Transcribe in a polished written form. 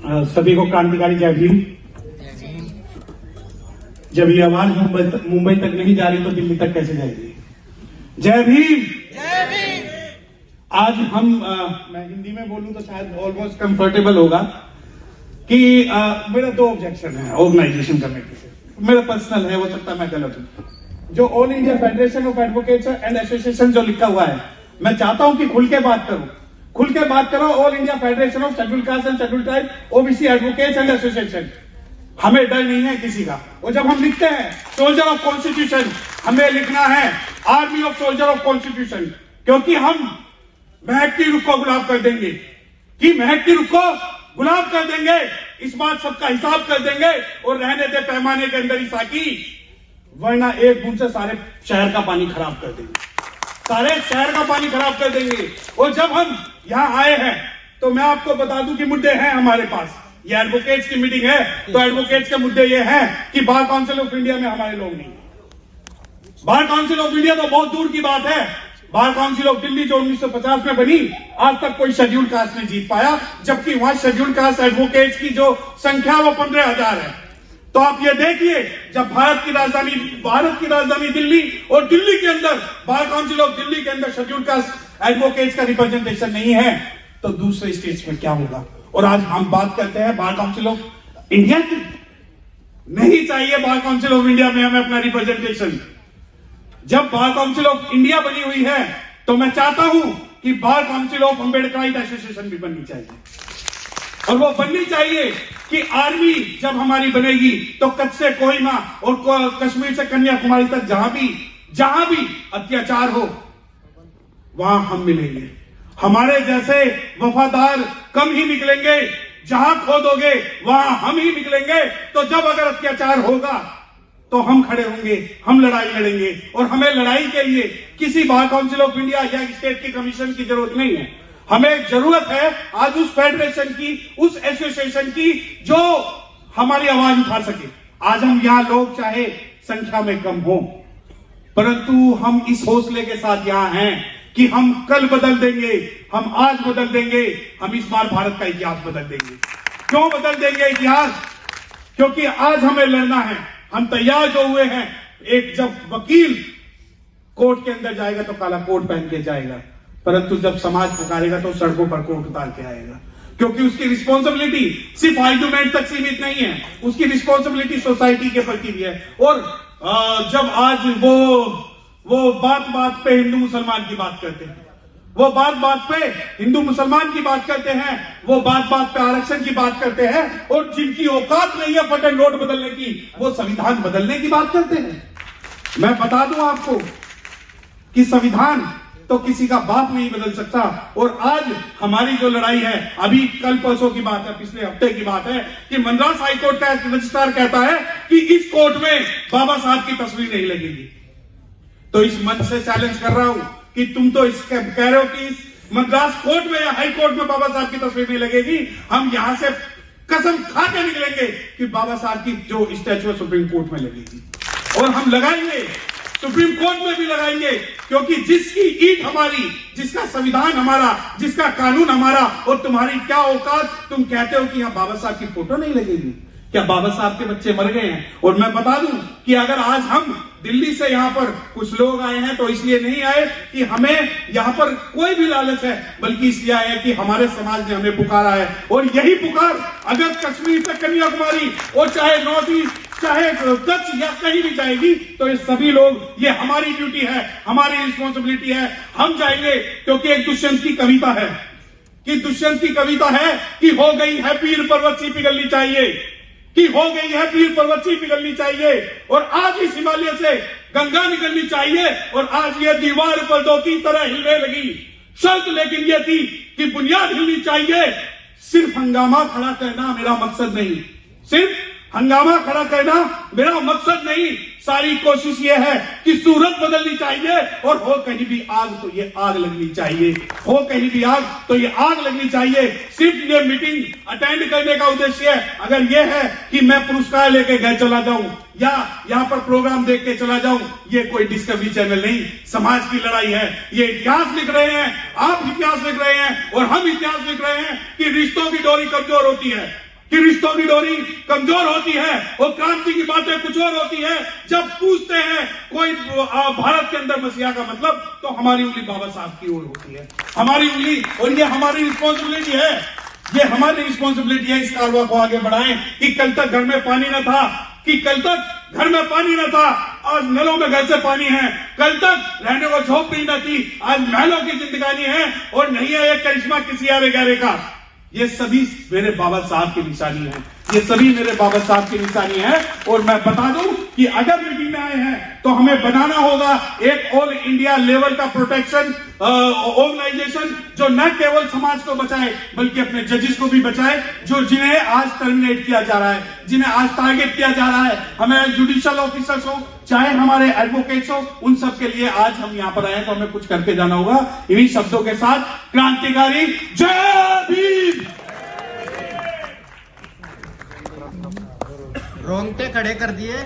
सभी को क्रांतिकारी जय भीम। जब ये आवाज मुंबई तक नहीं जा रही तो दिल्ली तक कैसे जाएगी? जय भीम। जय भीम। आज हम मैं हिंदी में बोलूं तो शायद ऑलमोस्ट कंफर्टेबल होगा कि मेरा 2 ऑब्जेक्शन है ऑर्गेनाइजेशन कमेटी से। मेरा पर्सनल है, हो सकता है मैं गलत हूं। जो all India federation of advocates and association जो लिखा हुआ है, मैं चाहता हूं कि खुल के बात करो, खुल के बात करो। All India federation of schedule caste and schedule tribe OBC advocates and association, हमें डर नहीं है किसी का। और जब हम लिखते हैं सोल्जर ऑफ कॉन्स्टिट्यूशन, हमें लिखना है army of soldier of constitution, क्योंकि हम महक की रुख को गुलाब कर देंगे, कि महक की रुख को गुलाब कर देंगे, इस बात सबका हिसाब कर देंगे और रहने दे पैमाने के अंदर ही साकी, वरना एक बूंद से सारे शहर का पानी खराब कर देंगे, सारे शहर का पानी खराब कर देंगे। और जब हम यहां आए हैं तो मैं आपको बता दूं कि मुद्दे हैं हमारे पास। ये एडवोकेट्स की मीटिंग है तो एडवोकेट्स के मुद्दे ये हैं कि बार काउंसिल ऑफ इंडिया में हमारे लोग नहीं। बार काउंसिल ऑफ इंडिया तो बहुत दूर की बात है। बार काउंसिल ऑफ दिल्ली जो 1950 में बनी, आज तक कोई शेड्यूल कास्ट नहीं जीत पाया, जबकि वहां शेड्यूल कास्ट एडवोकेट्स की जो संख्या वो 15,000 है। तो आप ये देखिए, जब भारत की राजधानी दिल्ली और दिल्ली के अंदर बार काउंसिल ऑफ दिल्ली के अंदर शेड्यूल कास्ट एडवोकेट्स का रिप्रेजेंटेशन नहीं है, तो दूसरे स्टेट्स में क्या होगा? और आज हम बात करते हैं बार काउंसिल ऑफ इंडिया की। नहीं चाहिए बार काउंसिल ऑफ इंडिया में हमें अपना रिप्रेजेंटेशन। जब बार काउंसिल ऑफ इंडिया बनी हुई है तो मैं चाहता हूं कि bar council of Ambedkarite association भी बननी चाहिए, और वो बननी चाहिए कि आर्मी जब हमारी बनेगी तो कच्छ से कोहिमा और कश्मीर से कन्याकुमारी तक जहां भी अत्याचार हो वहां हम मिलेंगे। हमारे जैसे वफादार कम ही निकलेंगे, जहां खोदोगे वहां हम ही निकलेंगे। तो जब अगर अत्याचार होगा तो हम खड़े होंगे, हम लड़ाई लड़ेंगे, और हमें लड़ाई के लिए किसी बार काउंसिल ऑफ इंडिया या स्टेट की कमीशन की जरूरत नहीं है। हमें जरूरत है आज उस फेडरेशन की, उस एसोसिएशन की जो हमारी आवाज उठा सके। आज हम यहां लोग चाहे संख्या में कम हो, परंतु हम इस हौसले के साथ यहां हैं कि हम कल बदल देंगे, हम आज बदल देंगे, हम इस बार भारत का इतिहास बदल देंगे। क्यों बदल देंगे इतिहास? क्योंकि आज हमें लड़ना है, हम तैयार जो हुए हैं। एक जब वकील कोर्ट के अंदर जाएगा तो काला कोट पहन के जाएगा, परंतु जब समाज पुकारेगा तो सड़कों पर कोट उतार के आएगा, क्योंकि उसकी रिस्पॉन्सिबिलिटी सिर्फ आर्गुमेंट तक सीमित नहीं है, उसकी रिस्पॉन्सिबिलिटी सोसाइटी के प्रति भी है। और जब आज वो बात बात पे हिंदू मुसलमान की बात करते हैं, वो बात बात पे हिंदू मुसलमान की बात करते हैं, वो बात बात पे आरक्षण की बात करते हैं, और जिनकी औकात नहीं है फट एंड नोट बदलने की, वो संविधान बदलने की बात करते हैं। मैं बता दूं आपको कि संविधान तो किसी का बाप नहीं बदल सकता। और आज हमारी जो लड़ाई है, अभी कल परसों की बात है, पिछले हफ्ते की बात है, कि मद्रास हाईकोर्ट का रजिस्ट्रार कहता है कि इस कोर्ट में बाबा साहब की तस्वीर नहीं लगेगी। तो इस मंच से चैलेंज कर रहा हूं कि तुम तो कह रहे हो कि इस मद्रास कोर्ट में या हाई कोर्ट में बाबा साहब की तस्वीर नहीं लगेगी। हम यहां से कसम खा के निकलेंगे कि बाबा साहब की जो स्टैचू है सुप्रीम कोर्ट में लगेगी, और हम लगाएंगे, सुप्रीम कोर्ट में भी लगाएंगे, क्योंकि जिसकी ईट हमारी, जिसका संविधान हमारा, जिसका कानून हमारा, और तुम्हारी क्या औकात, तुम कहते हो कि यहां बाबा साहब की फोटो नहीं लगेगी? क्या बाबा साहब के बच्चे मर गए हैं? और मैं बता दूं कि अगर आज हम दिल्ली से यहां पर कुछ लोग आए हैं तो इसलिए नहीं आए कि हमें यहां पर कोई भी लालच है, बल्कि इसलिए आए हैं कि हमारे समाज ने हमें पुकारा है। और यही पुकार अगर कश्मीर से कन्याकुमारी और चाहे नॉर्थ ईस्ट, चाहे कच्छ या कहीं भी जाएगी, तो ये सभी लोग, ये हमारी ड्यूटी है, हमारी रिस्पॉन्सिबिलिटी है, हम जाएंगे। क्योंकि एक दुष्यंत की कविता है कि हो गई है पीर पर्वत सी पिघलनी चाहिए, कि हो गई है पीर पर्वत सी पिघलनी चाहिए, और आज इस हिमालय से गंगा निकलनी चाहिए, और आज ये दीवार पर दो की तरह हिलने लगी। शर्त लेकिन ये थी कि बुनियाद हिलनी चाहिए। सिर्फ हंगामा खड़ा करना मेरा मकसद नहीं, सिर्फ हंगामा खड़ा करना मेरा मकसद नहीं। सारी कोशिश ये है कि सूरत बदलनी चाहिए, और हो कहीं भी आग तो ये आग लगनी चाहिए, हो कहीं भी आग तो ये आग लगनी चाहिए। सिर्फ ये मीटिंग अटेंड करने का उद्देश्य अगर ये है कि मैं पुरस्कार लेके घर चला जाऊं या यहाँ पर प्रोग्राम देख के चला जाऊं, ये कोई डिस्कवरी चैनल नहीं। समाज की लड़ाई है, ये इतिहास लिख रहे हैं, आप इतिहास लिख रहे हैं और हम इतिहास लिख रहे हैं कि रिश्तों की डोरी कमजोर होती है, कि रिश्तों की डोरी कमजोर होती है और क्रांति की बातें कुछ और होती है। जब पूछते हैं कोई भारत के अंदर मसीहा का मतलब, तो हमारी उंगली बाबा साहब की ओर होती है, हमारी उंगली। और ये हमारी रिस्पॉन्सिबिलिटी है, ये हमारी रिस्पॉन्सिबिलिटी है इस कारवा को आगे बढ़ाएं कि कल तक घर में पानी न था, कि कल तक घर में पानी न था, आज नलों में घर से पानी है। कल तक रहने को झोपड़ी न थी, आज महलों की जिंदगानी है। और नहीं है ये करिश्मा किसी आरे गहरे का, ये सभी मेरे बाबा साहब की निशानी है, ये सभी मेरे बाबा साहब की निशानी है। और मैं बता दूं कि अगर मीटिंग में आए हैं तो हमें बनाना होगा एक ऑल इंडिया लेवल का प्रोटेक्शन ऑर्गेनाइजेशन, जो न केवल समाज को बचाए बल्कि अपने जजेस को भी बचाए, जो जिन्हें आज टर्मिनेट किया जा रहा है, जिन्हें आज टारगेट किया जा रहा है। हमें जुडिशियल ऑफिसर्स हो चाहे हमारे एडवोकेट्स हो, उन सब के लिए आज हम यहां पर आए तो हमें कुछ करके जाना होगा। इन्हीं शब्दों के साथ क्रांतिकारी जय भीम। रोंगटे खड़े कर दिए।